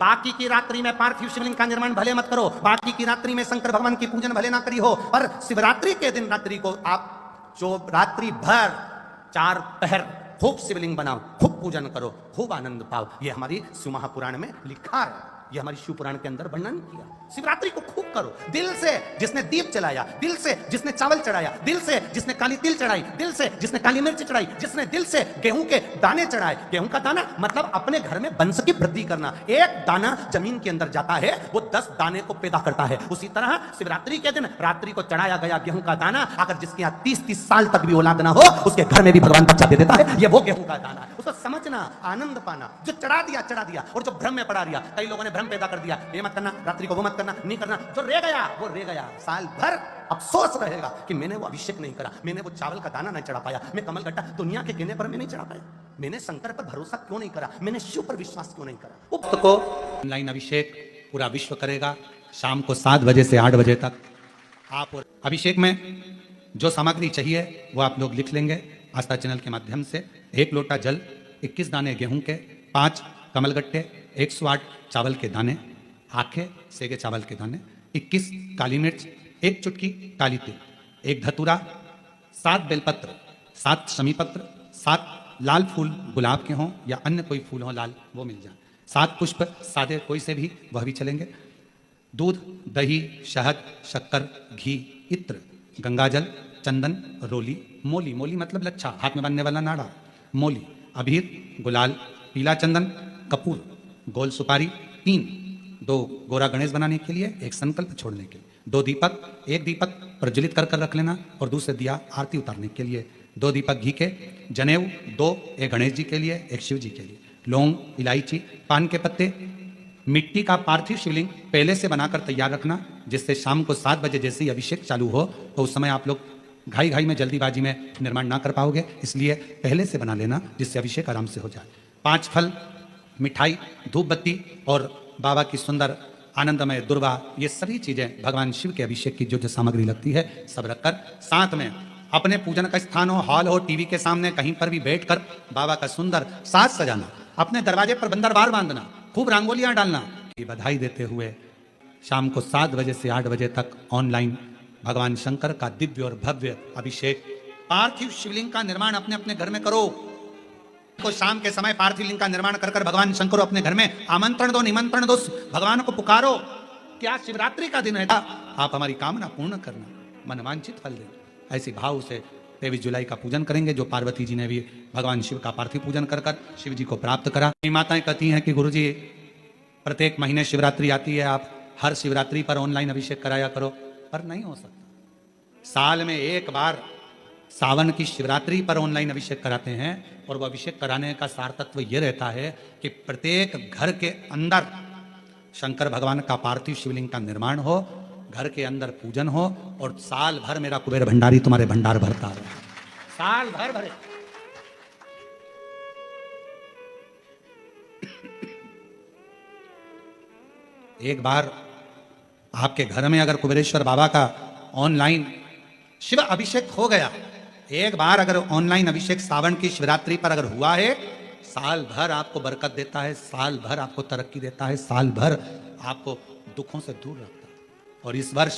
बाकी की रात्रि में पार्थिव शिवलिंग का निर्माण भले मत करो, बाकी की रात्रि में शंकर भगवान की पूजन भले ना करी हो, पर शिवरात्रि के दिन रात्रि को आप जो रात्रि भर 4 पहर खूब शिवलिंग बनाओ, खूब पूजन करो, खूब आनंद पाओ। ये हमारी शिव महापुराण में लिखा है, ये हमारी शिव पुराण के अंदर वर्णन किया। शिवरात्रि को खूब करो, दिल से जिसने दीप जलाया, दिल से जिसने चावल चढ़ाया, दिल से जिसने काली तिल चढ़ाई, दिल से जिसने काली मिर्च चढ़ाई, जिसने दिल से गेहूं के दाने चढ़ाए। गेहूं का दाना मतलब अपने घर में वंश की वृद्धि करना। एक दाना जमीन के अंदर जाता है, वो 10 दाने को पैदा करता है। उसी तरह शिवरात्रि के दिन रात्रि को चढ़ाया गया गेहूं का दाना, अगर जिसके यहाँ 30-30 साल तक भी औलाद ना हो, उसके घर में भी भगवान बच्चा दे देता है। ये वो गेहूं का दाना है, उसको समझना, आनंद पाना। जो चढ़ा दिया, और जो भ्रम में पड़ा दिया, कई लोगों ने भ्रम पैदा कर दिया, ये मत करना, रात्रि को वो मत करना, नहीं करना। जो रह गया वो रह गया, साल भर अफसोस रहेगा कि मैंने वो अभिषेक नहीं करा, मैंने वो चावल का दाना नहीं चढ़ा पाया, मैं कमल गट्टा दुनिया के कहने पर मैं नहीं चढ़ा पाया, मैंने शंकर पर भरोसा क्यों नहीं करा, मैंने शिव पर विश्वास क्यों नहीं करा। उक्त को ऑनलाइन अभिषेक पूरा विश्व करेगा शाम को 7 बजे से 8 बजे तक। आप और अभिषेक में जो सामग्री चाहिए वो आप लोग लिख लेंगे आस्था चैनल के माध्यम से। 1 लोटा जल, 21 दाने गेहूं के, 5 कमलगट्टे, 108 चावल के दाने, आखे सेगे चावल के दाने, 21 काली मिर्च, 1 चुटकी काली तिल, 1 धतूरा, 7 बेलपत्र, 7 शमी पत्र, 7 लाल फूल गुलाब के हों या अन्य कोई फूल हो लाल वो मिल जाए, 7 पुष्प सादे कोई से भी वह भी चलेंगे, दूध, दही, शहद, शक्कर, घी, इत्र, गंगाजल, चंदन, रोली, मोली, मोली मतलब लच्छा, हाथ में बांधने वाला नाड़ा, मोली, अबीर, गुलाल, पीला चंदन, कपूर, गोल सुपारी, 2 गोरा गणेश बनाने के लिए, 1 संकल्प छोड़ने के लिए, 2 दीपक, 1 दीपक प्रज्वलित कर रख लेना और दूसरे दिया आरती उतारने के लिए, 2 दीपक घी के, जनेऊ 2, 1 गणेश जी के लिए, 1 शिव जी के लिए, लौंग, इलायची, पान के पत्ते, मिट्टी का पार्थिव शिवलिंग पहले से बनाकर तैयार रखना, जिससे शाम को 7 बजे जैसे ही अभिषेक चालू हो तो उस समय आप लोग घाई में जल्दीबाजी में निर्माण ना कर पाओगे, इसलिए पहले से बना लेना जिससे अभिषेक आराम से हो जाए। 5 फल, मिठाई, धूप बत्ती और बाबा की सुंदर आनंदमय दुर्वा, ये सभी चीजें भगवान शिव के अभिषेक की जो जो सामग्री लगती है सब रखकर, साथ में अपने पूजन का स्थान हो, हॉल हो, टीवी के सामने कहीं पर भी बैठकर बाबा का सुंदर साज सजाना, अपने दरवाजे पर बंदरबार बांधना, खूब रंगोलियां डालना, की बधाई देते हुए शाम को 7 बजे से 8 बजे तक ऑनलाइन भगवान शंकर का दिव्य और भव्य अभिषेक। पार्थिव शिवलिंग का निर्माण अपने अपने घर में करो, को शाम के समय पार्थिव लिंग का निर्माण कर भगवान शंकर को अपने घर में आमंत्रण दो, निमंत्रण दो, भगवान को पुकारो। क्या शिवरात्रि का दिन है, आप हमारी कामना पूर्ण करना, मनवांछित फल देना। ऐसी भाव से 23 जुलाई का पूजन करेंगे, जो पार्वती जी ने भी भगवान शिव का पार्थिव पूजन कर शिव जी को प्राप्त करा। माताएं कहती हैं कि गुरुजी प्रत्येक महीने शिवरात्रि आती है, आप हर शिवरात्रि पर ऑनलाइन अभिषेक कराया करो, पर नहीं हो सकता। साल में एक बार सावन की शिवरात्रि पर ऑनलाइन अभिषेक कराते हैं, और वह अभिषेक कराने का सार तत्व यह रहता है कि प्रत्येक घर के अंदर शंकर भगवान का पार्थिव शिवलिंग का निर्माण हो, घर के अंदर पूजन हो, और साल भर मेरा कुबेर भंडारी तुम्हारे भंडार भरता रहे, साल भर भरे। एक बार आपके घर में अगर कुबेरेश्वर बाबा का ऑनलाइन शिव अभिषेक हो गया, एक बार अगर ऑनलाइन अभिषेक सावन की शिवरात्रि पर अगर हुआ है, साल भर आपको बरकत देता है, साल भर आपको तरक्की देता है, साल भर आपको दुखों से दूर रखता है। और इस वर्ष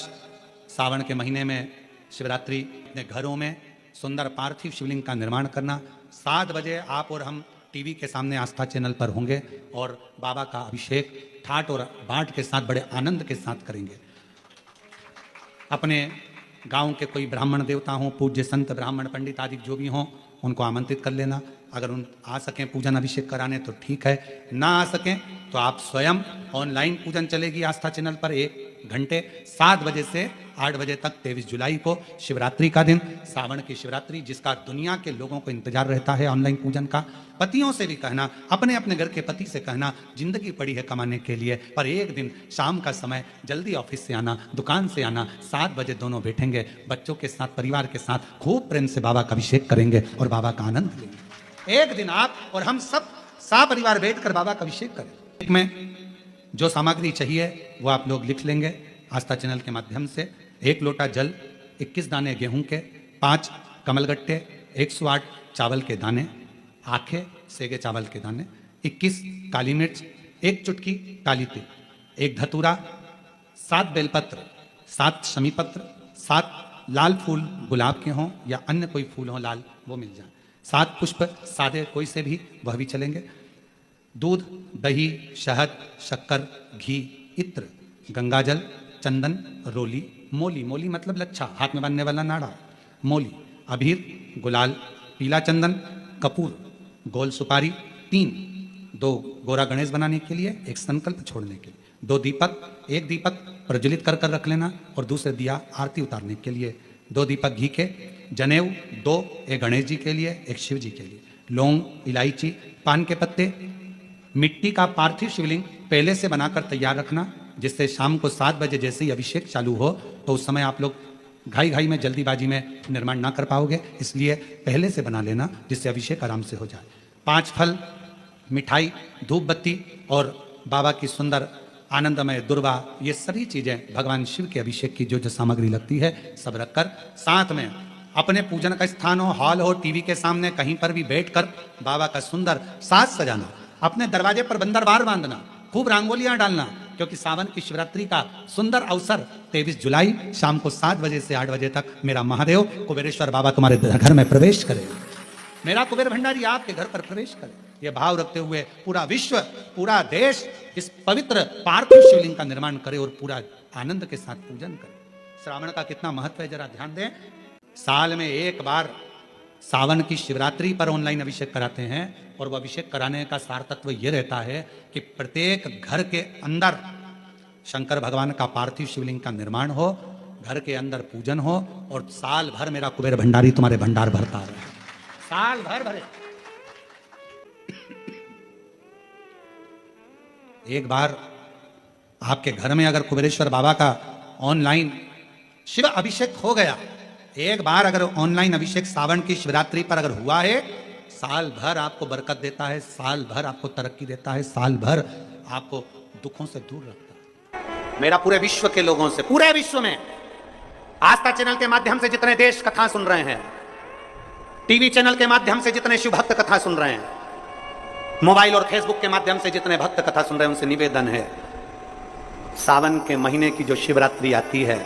सावन के महीने में शिवरात्रि अपने घरों में सुंदर पार्थिव शिवलिंग का निर्माण करना। 7 बजे आप और हम टीवी के सामने आस्था चैनल पर होंगे और बाबा का अभिषेक ठाट और बाट के साथ बड़े आनंद के साथ करेंगे। अपने गांव के कोई ब्राह्मण देवता हों, पूज्य संत ब्राह्मण पंडित आदि जो भी हों, उनको आमंत्रित कर लेना। अगर उन आ सकें पूजन अभिषेक कराने तो ठीक है, ना आ सकें तो आप स्वयं ऑनलाइन पूजन चलेगी आस्था चैनल पर 1 घंटे 7 बजे से 8 बजे तक 23 जुलाई को शिवरात्रि का दिन, सावन की शिवरात्रि जिसका दुनिया के लोगों को इंतजार रहता है ऑनलाइन पूजन का। पतियों से भी कहना, अपने अपने घर के पति से कहना, जिंदगी पड़ी है कमाने के लिए, पर एक दिन शाम का समय जल्दी ऑफिस से आना, दुकान से आना, 7 बजे दोनों बैठेंगे बच्चों के साथ, परिवार के साथ, खूब प्रेम से बाबा का अभिषेक करेंगे और बाबा का आनंद लेंगे। एक दिन आप और हम सब परिवार बैठकर बाबा का अभिषेक करें। में जो सामग्री चाहिए वो आप लोग लिख लेंगे आस्था चैनल के माध्यम से। 1 लोटा जल, 21 दाने गेहूं के, 5 कमलगट्टे, 108 चावल के दाने, आखे सेगे चावल के दाने, 21 काली मिर्च, एक चुटकी काली तिल, एक धतूरा, 7 बेलपत्र, 7 शमीपत्र, 7 लाल फूल गुलाब के हों या अन्य कोई फूल हो लाल वो मिल जाए, 7 पुष्प सादे कोई से भी वह भी चलेंगे, दूध, दही, शहद, शक्कर, घी, इत्र, गंगाजल, चंदन, रोली, मोली, मोली मतलब लच्छा, हाथ में बांधने वाला नाड़ा, मोली, अबीर, गुलाल, पीला चंदन, कपूर, गोल सुपारी, 3, 2 गोरा गणेश बनाने के लिए, एक संकल्प छोड़ने के लिए, 2 दीपक, एक दीपक प्रज्वलित कर कर रख लेना और दूसरे दिया आरती उतारने के लिए, 2 दीपक घी के, जनेऊ 2, एक गणेश जी के लिए, एक शिव जी के लिए, लौंग, इलायची, पान के पत्ते, मिट्टी का पार्थिव शिवलिंग पहले से बनाकर तैयार रखना, जिससे शाम को 7 बजे जैसे ही अभिषेक चालू हो तो उस समय आप लोग घाई घाई में जल्दीबाजी में निर्माण ना कर पाओगे, इसलिए पहले से बना लेना जिससे अभिषेक आराम से हो जाए। 5 फल, मिठाई, धूप बत्ती और बाबा की सुंदर आनंदमय दुर्वा, ये सभी चीजें भगवान शिव के अभिषेक की जो जो सामग्री लगती है सब रखकर, साथ में अपने पूजन का स्थान हो, हॉल हो, टीवी के सामने कहीं पर भी बैठकर बाबा का सुंदर साज सजाना, अपने दरवाजे पर बंदरबार बांधना, खूब रंगोलियां डालना, क्योंकि सावन की शिवरात्रि का सुंदर अवसर 23 जुलाई शाम को 7 बजे से 8 बजे तक मेरा महादेव कुबेरेश्वर बाबा तुम्हारे घर में प्रवेश करे, मेरा कुबेर भंडारी आपके घर पर प्रवेश करे। ये भाव रखते हुए पूरा विश्व, पूरा देश इस पवित्र पार्थिव शिवलिंग का निर्माण करे और पूरा आनंद के साथ पूजन करे। श्रावण का कितना महत्व है जरा ध्यान दें। साल में एक बार सावन की शिवरात्रि पर ऑनलाइन अभिषेक कराते हैं और वह अभिषेक कराने का सार तत्व यह रहता है कि प्रत्येक घर के अंदर शंकर भगवान का पार्थिव शिवलिंग का निर्माण हो, घर के अंदर पूजन हो और साल भर मेरा कुबेर भंडारी तुम्हारे भंडार भरता रहे, साल भर भरे। एक बार आपके घर में अगर कुबेरेश्वर बाबा का ऑनलाइन शिव अभिषेक हो गया, एक बार अगर ऑनलाइन अभिषेक सावन की शिवरात्रि पर अगर हुआ है, साल भर आपको बरकत देता है, साल भर आपको तरक्की देता है, साल भर आपको दुखों से दूर रखता है। मेरा पूरे विश्व के लोगों से, पूरे विश्व में आस्था चैनल के माध्यम से जितने देश कथा सुन रहे हैं, टीवी चैनल के माध्यम से जितने शिव भक्त कथा सुन रहे हैं, मोबाइल और फेसबुक के माध्यम से जितने भक्त कथा सुन रहे हैं, उनसे निवेदन है, सावन के महीने की जो शिवरात्रि आती है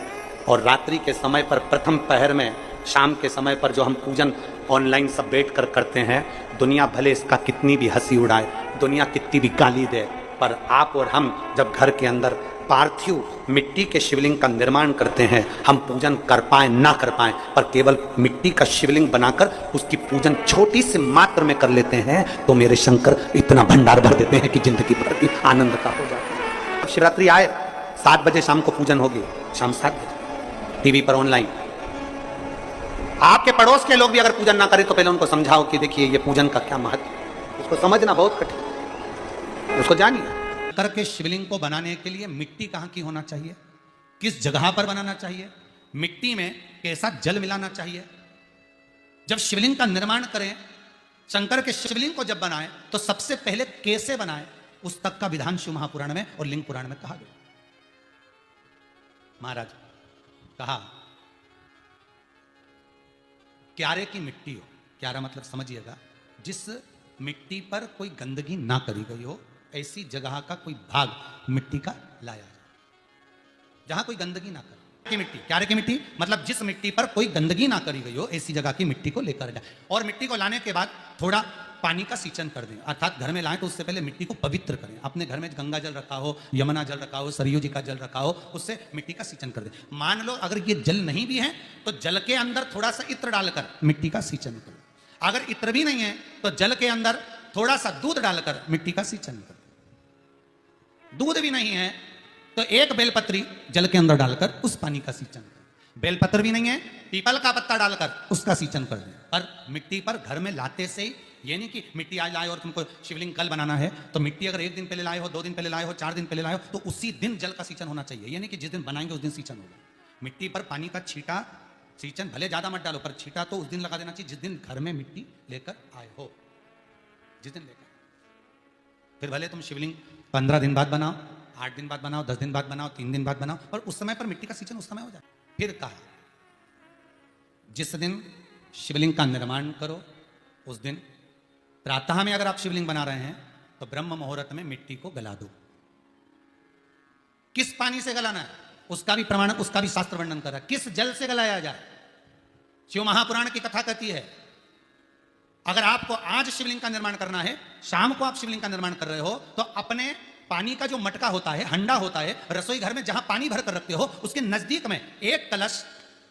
और रात्रि के समय पर प्रथम पहर में शाम के समय पर जो हम पूजन ऑनलाइन सब बैठ कर करते हैं, दुनिया भले इसका कितनी भी हंसी उड़ाए, दुनिया कितनी भी गाली दे, पर आप और हम जब घर के अंदर पार्थिव मिट्टी के शिवलिंग का निर्माण करते हैं, हम पूजन कर पाए ना कर पाए, पर केवल मिट्टी का शिवलिंग बनाकर उसकी पूजन छोटी सी मात्र में कर लेते हैं, तो मेरे शंकर इतना भंडार भर देते हैं कि जिंदगी भर की आनंद का हो जाता है। अब शिवरात्रि आए, 7 बजे शाम को पूजन होगी, शाम 7 बजे टीवी पर ऑनलाइन। आपके पड़ोस के लोग भी अगर पूजन ना करें तो पहले उनको समझाओ कि देखिए ये पूजन का क्या महत्व है, उसको समझना बहुत कठिन, उसको जानिए। करके शिवलिंग को बनाने के लिए मिट्टी कहां की होना चाहिए, किस जगह पर बनाना चाहिए, मिट्टी में कैसा जल मिलाना चाहिए, जब शिवलिंग का निर्माण करें, शंकर के शिवलिंग को जब बनाएं तो सबसे पहले कैसे बनाएं, उस तक का विधान शिव महापुराण में और लिंग पुराण में कहा गया। महाराज कहा क्यारे की मिट्टी हो, क्यारा मतलब समझिएगा जिस मिट्टी पर कोई गंदगी ना करी गई हो, ऐसी जगह का कोई भाग मिट्टी का लाया जाए जहां कोई गंदगी ना करे। की मिट्टी, क्यारे की मिट्टी मतलब जिस मिट्टी पर कोई गंदगी ना करी गई हो, ऐसी जगह की मिट्टी को लेकर जाए और मिट्टी को लाने के बाद थोड़ा पानी का सींचन कर दें, अर्थात घर में लाएं तो उससे पहले मिट्टी को पवित्र करें। अपने घर में गंगा जल रखा हो, यमुना जल रखा हो, सरयू जी का जल रखा हो, उससे मिट्टी का सींचन कर दें। मान लो अगर ये जल नहीं भी है तो जल के अंदर थोड़ा सा इत्र डालकर मिट्टी का सींचन करें। अगर इत्र भी नहीं है तो जल के अंदर थोड़ा सा दूध डालकर मिट्टी का सींचन करें। दूध भी नहीं है तो एक बेलपत्री जल के अंदर डालकर उस पानी का सींचन करें। बेलपत्र भी नहीं है, पीपल का पत्ता डालकर उसका सींचन कर दें। पर मिट्टी पर घर में लाते से ही, ये नहीं कि मिट्टी आज लाए और तुमको शिवलिंग कल बनाना है तो मिट्टी अगर 1 दिन पहले लाए हो, 2 दिन पहले लाए हो, 4 दिन पहले लाए हो तो उसी दिन जल का सींचन होना चाहिए। ये नहीं कि जिस दिन बनाएंगे उस दिन सींचन होगा। मिट्टी पर पानी का छींटा, सींचन भले ज्यादा मत डालो पर छींटा तो उस दिन लगा देना चाहिए जिस दिन घर में मिट्टी लेकर आए हो, जिस दिन लेकर। फिर भले तुम शिवलिंग 15 दिन बाद बनाओ, 8 दिन बाद बनाओ, 10 दिन बाद बनाओ, 3 दिन बाद बनाओ, पर उस समय पर मिट्टी का सींचन उस समय हो जाए। फिर कहा जिस दिन शिवलिंग का निर्माण करो उस दिन प्रातः में अगर आप शिवलिंग बना रहे हैं तो ब्रह्म मुहूर्त में मिट्टी को गला दो। किस पानी से गलाना है उसका भी प्रमाण, उसका भी शास्त्र वर्णन कर रहा है। किस जल से गलाया जाए, शिव महापुराण की कथा कहती है अगर आपको आज शिवलिंग का निर्माण करना है, शाम को आप शिवलिंग का निर्माण कर रहे हो, तो अपने पानी का जो मटका होता है, हंडा होता है, रसोई घर में जहां पानी भर कर रखते हो उसके नजदीक में एक कलश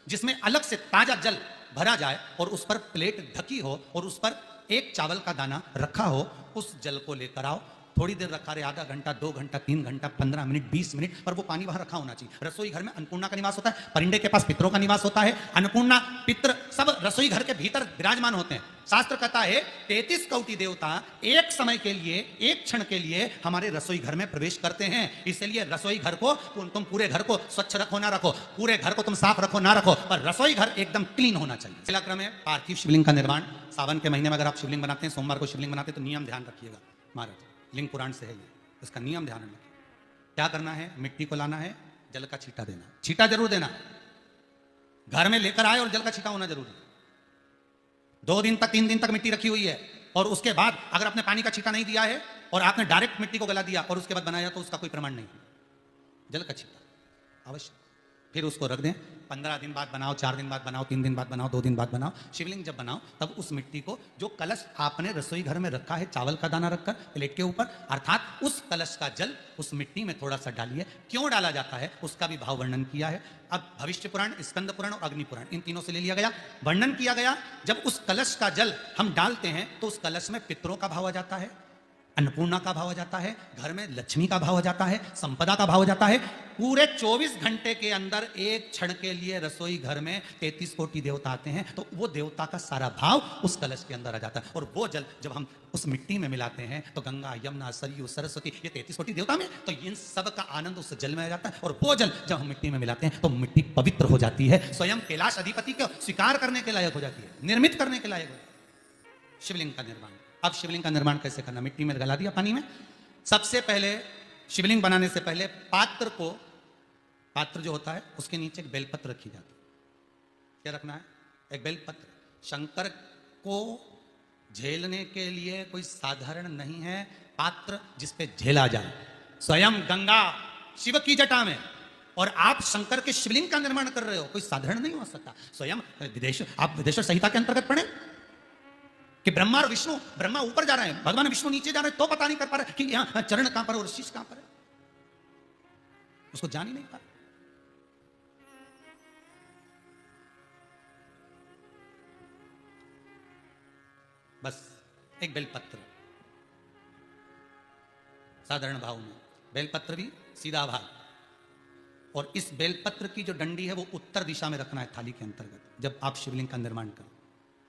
जिसमें अलग से ताजा जल भरा जाए और उस पर प्लेट ढकी हो और उस पर एक चावल का दाना रखा हो, उस जल को लेकर आओ। थोड़ी देर रखा रहे, आधा घंटा, 2 घंटा, 3 घंटा, 15 मिनट, 20 मिनट, पर वो पानी वहां रखा होना चाहिए। रसोई घर में अन्नपूर्णा का निवास होता है, परिंदे के पास पितरों का निवास होता है। अन्नपूर्णा, पितर सब रसोई घर के भीतर विराजमान होते हैं। शास्त्र कहता है 33 कोटि देवता एक समय के लिए, एक क्षण के लिए हमारे रसोई घर में प्रवेश करते हैं। इसलिए रसोई घर को तुम पूरे घर को स्वच्छ रखो ना रखो, पूरे घर को तुम साफ रखो ना रखो, पर रसोई घर एकदम क्लीन होना चाहिए। पहला क्रम है पार्थिव शिवलिंग का निर्माण। सावन के महीने में अगर आप शिवलिंग बनाते हैं, सोमवार को शिवलिंग बनाते हैं, तो नियम ध्यान रखिएगा। महाराज लिंग पुराण से है ये, इसका नियम ध्यान रखिए। क्या करना है, मिट्टी को लाना है, जल का छींटा देना, छींटा जरूर देना, घर में लेकर आए और जल का छींटा होना जरूरी। 2 दिन तक 3 दिन तक मिट्टी रखी हुई है और उसके बाद अगर आपने पानी का छींटा नहीं दिया है और आपने डायरेक्ट मिट्टी को गला दिया और उसके बाद बनाया, तो उसका कोई प्रमाण नहीं है। जल का छींटा अवश्य, फिर उसको रख दें। 15 दिन बाद बनाओ, 4 दिन बाद बनाओ, 3 दिन बाद बनाओ, 2 दिन बाद बनाओ। शिवलिंग जब बनाओ तब उस मिट्टी को, जो कलश आपने रसोई घर में रखा है चावल का दाना रखकर प्लेट के ऊपर, अर्थात उस कलश का जल उस मिट्टी में थोड़ा सा डालिए। क्यों डाला जाता है उसका भी भाव वर्णन किया है। अब भविष्य पुराण, स्कंद पुराण और अग्नि पुराण, इन तीनों से ले लिया गया, वर्णन किया गया। जब उस कलश का जल हम डालते हैं तो उस कलश में पितरों का भाव आ जाता है, अन्नपूर्णा का भाव आ जाता है, घर में लक्ष्मी का भाव आ जाता है, संपदा का भाव आ जाता है। पूरे 24 घंटे के अंदर एक क्षण के लिए रसोई घर में 33 कोटि देवता आते हैं, तो वो देवता का सारा भाव उस कलश के अंदर आ जाता है। और वो जल जब हम उस मिट्टी में मिलाते हैं तो गंगा, यमुना, सरयू, सरस्वती, ये 33 कोटि देवता में, तो इन सब का आनंद उस जल में आ जाता है। और वो जल जब हम मिट्टी में मिलाते हैं तो मिट्टी पवित्र हो जाती है, स्वयं कैलाश अधिपति को स्वीकार करने के लायक हो जाती है, निर्मित करने के लायक हो जाती है। शिवलिंग का निर्माण। अब शिवलिंग का निर्माण कैसे करना, मिट्टी में गला दिया पानी में। सबसे पहले शिवलिंग बनाने से पहले पात्र को, पात्र जो होता है उसके नीचे एक बेलपत्र रखी जाती है। क्या रखना है, एक बेलपत्र। शंकर को झेलने के लिए कोई साधारण नहीं है पात्र जिसपे झेला जाए। स्वयं गंगा शिव की जटा में, और आप शंकर के शिवलिंग का निर्माण कर रहे हो, कोई साधारण नहीं हो सकता। स्वयं आप विदेश्वर संहिता के अंतर्गत पढ़े कि ब्रह्मा और विष्णु, ब्रह्मा ऊपर जा रहे हैं, भगवान विष्णु नीचे जा रहे हैं, तो पता नहीं कर पा रहे कि यहां चरण कहां पर और शीश कहां पर है, उसको जान ही नहीं पा। बस एक बेलपत्र, साधारण भाव में बेलपत्र भी सीधा भाग, और इस बेलपत्र की जो डंडी है वो उत्तर दिशा में रखना है थाली के अंतर्गत। जब आप शिवलिंग का निर्माण करें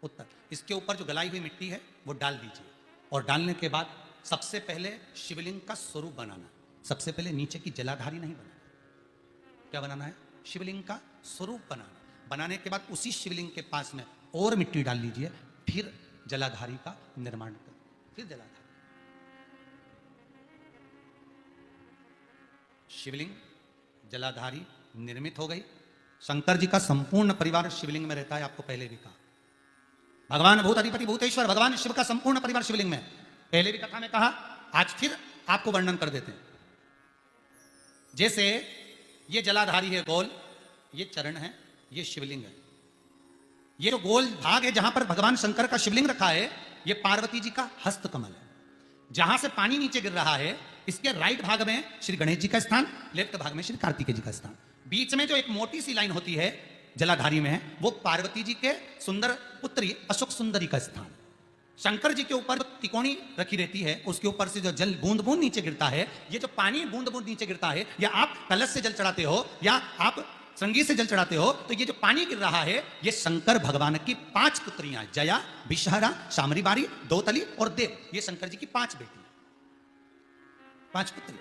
उत्तर, इसके ऊपर जो गलाई हुई मिट्टी है वो डाल दीजिए। और डालने के बाद सबसे पहले शिवलिंग का स्वरूप बनाना। सबसे पहले नीचे की जलाधारी नहीं बनाना। क्या बनाना है, शिवलिंग का स्वरूप बनाना। बनाने के बाद उसी शिवलिंग के पास में और मिट्टी डाल लीजिए, फिर जलाधारी का निर्माण करें, फिर जलाधारी। शिवलिंग जलाधारी निर्मित हो गई। शंकर जी का संपूर्ण परिवार शिवलिंग में रहता है, आपको पहले भी कहा। भगवान भूत अधिपति भूतेश्वर, भगवान शिव का संपूर्ण परिवार शिवलिंग में, पहले भी कथा में कहा, आज फिर आपको वर्णन कर देते हैं। जैसे ये जलाधारी है गोल, ये चरण है, ये शिवलिंग है। ये जो गोल भाग है जहां पर भगवान शंकर का शिवलिंग रखा है, ये पार्वती जी का हस्त कमल है। जहां से पानी नीचे गिर रहा है, इसके राइट भाग में श्री गणेश जी का स्थान, लेफ्ट भाग में श्री कार्तिकेय जी का स्थान। बीच में जो एक मोटी सी लाइन होती है जलाधारी में है, वो पार्वती जी के सुंदर पुत्री अशोक सुंदरी का स्थान। शंकर जी के ऊपर तिकोनी रखी रहती है, उसके ऊपर से जो जल बूंद बूंद नीचे गिरता है, ये जो पानी बूंद बूंद नीचे गिरता है, या आप कलश से जल चढ़ाते हो या आप संगीत से जल चढ़ाते हो, तो ये जो पानी गिर रहा है, ये शंकर भगवान की 5 पुत्रियां, जया, विषहरा, शामरी बारी, दोतली और देव, ये शंकर जी की 5 बेटी, 5 पुत्री।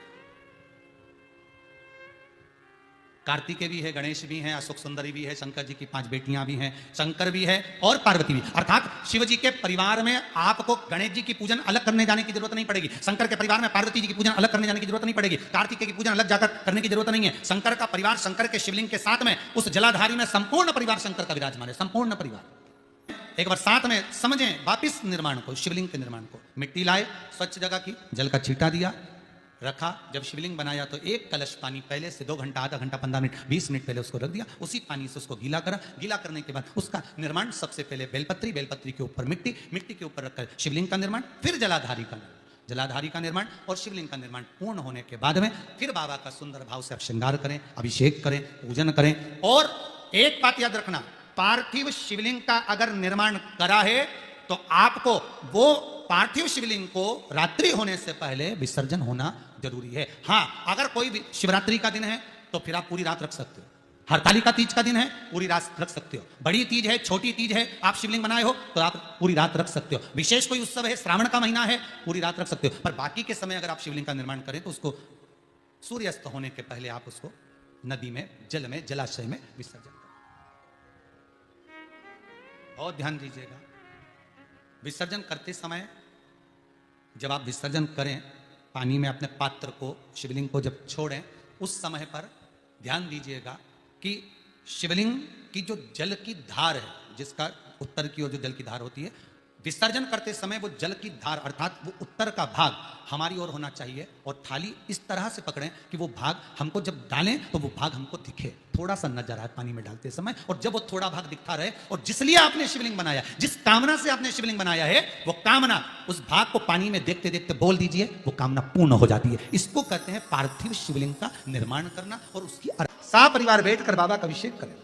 कार्तिकेय भी है, गणेश भी हैं, अशोक सुंदरी भी है, शंकर जी की 5 बेटियां भी हैं, शंकर भी है और पार्वती भी। अर्थात शिव जी के परिवार में आपको गणेश जी की पूजन अलग करने जाने की जरूरत नहीं पड़ेगी। शंकर के परिवार में पार्वती जी की पूजन अलग करने जाने की जरूरत नहीं पड़ेगी। कार्तिकेय की पूजन अलग जाकर करने की जरूरत नहीं है। शंकर का परिवार, शंकर के शिवलिंग के साथ में उस जलाधारी में संपूर्ण परिवार शंकर का विराजमान है, संपूर्ण परिवार। एक बार साथ में समझें वापिस निर्माण को, शिवलिंग के निर्माण को। मिट्टी लाए स्वच्छ जगह की, जल का छींटा दिया, रखा। जब शिवलिंग बनाया तो एक कलश पानी पहले से 2 घंटा, आधा घंटा, 15 मिनट, 20 मिनट पहले उसको रख दिया। उसी पानी से उसको गीला करा। गीला करने के बाद उसका निर्माण सबसे पहले बेलपत्री, बेलपत्री के ऊपर मिट्टी, मिट्टी के ऊपर रखकर शिवलिंग का निर्माण, फिर जलाधारी का निर्माण, जलाधारी का निर्माण और शिवलिंग का निर्माण पूर्ण होने के बाद में फिर बाबा का सुंदर भाव से आप श्रृंगार करें, अभिषेक करें, पूजन करें। और एक बात याद रखना, पार्थिव शिवलिंग का अगर निर्माण करा है तो आपको वो पार्थिव शिवलिंग को रात्रि होने से पहले विसर्जन होना जरूरी है। हाँ, अगर कोई भी शिवरात्रि का दिन है तो फिर आप पूरी रात रख सकते हो। हरतालिका तीज का दिन है, पूरी रात रख सकते हो। बड़ी तीज है, छोटी तीज है, आप शिवलिंग बनाए हो तो आप पूरी रात रख सकते हो। विशेष कोई उत्सव है, श्रावण का महीना है, पूरी रात रख सकते हो। पर बाकी के समय अगर आप शिवलिंग का निर्माण करें तो उसको सूर्यास्त होने के पहले आप उसको नदी में, जल में, जलाशय में विसर्जन करें। बहुत ध्यान दीजिएगा, विसर्जन करते समय जब आप विसर्जन करें, पानी में अपने पात्र को, शिवलिंग को जब छोड़ें, उस समय पर ध्यान दीजिएगा कि शिवलिंग की जो जल की धार है, जिसका उत्तर की ओर जो जल की धार होती है, विसर्जन करते समय वो जल की धार अर्थात वो उत्तर का भाग हमारी ओर होना चाहिए। और थाली इस तरह से पकड़ें कि वो भाग हमको जब डालें तो वो भाग हमको दिखे, थोड़ा सा नजर आए पानी में डालते समय। और जब वो थोड़ा भाग दिखता रहे, और जिसलिए आपने शिवलिंग बनाया, जिस कामना से आपने शिवलिंग बनाया है, वो कामना उस भाग को पानी में देखते देखते बोल दीजिए, वो कामना पूर्ण हो जाती है। इसको कहते हैं पार्थिव शिवलिंग का निर्माण करना। और उसकी सपरिवार बैठकर बाबा का अभिषेक करें।